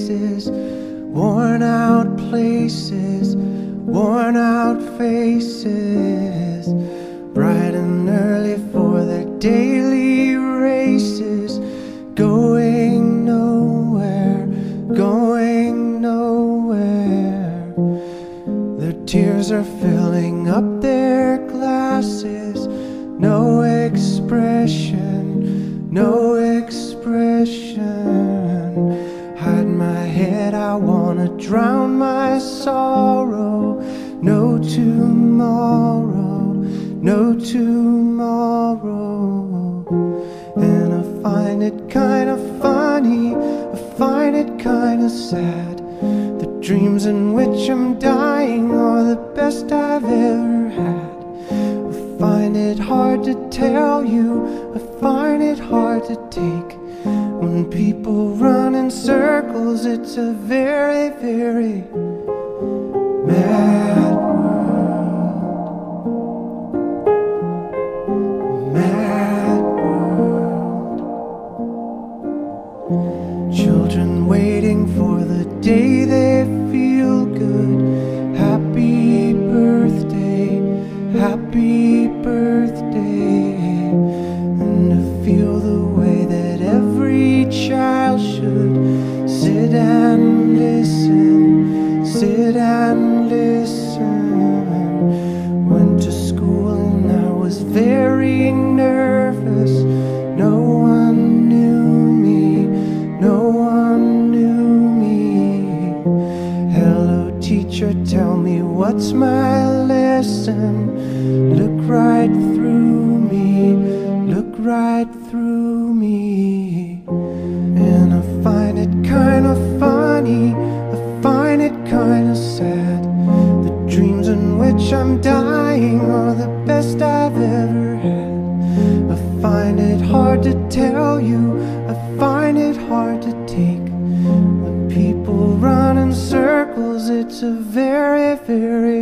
faces, worn out places, worn out faces, bright and early for their daily races, going nowhere, going nowhere. Their tears are filling up their glasses, no expression, no expression. Hide my head, I wanna drown my sorrow. No tomorrow, no tomorrow. And I find it kinda funny, I find it kinda sad. The dreams in which I'm dying are the best I've ever had. I find it hard to tell you, I find it hard to take. When people run in circles, it's a very, very mad world. Mad world. Children waiting for the day they feel good. Happy birthday, happy birthday. And to feel the way that every child should sit and listen, sit and listen. Went to school and I was very nervous. No one knew me, no one knew me. Hello teacher, tell me what's my lesson. Look right through me, look right through me. And I find it kinda funny, I find it kinda sad. The dreams in which I'm dying are the best I've ever had. I find it hard to tell you, I find it hard to take. When people run in circles, it's a very, very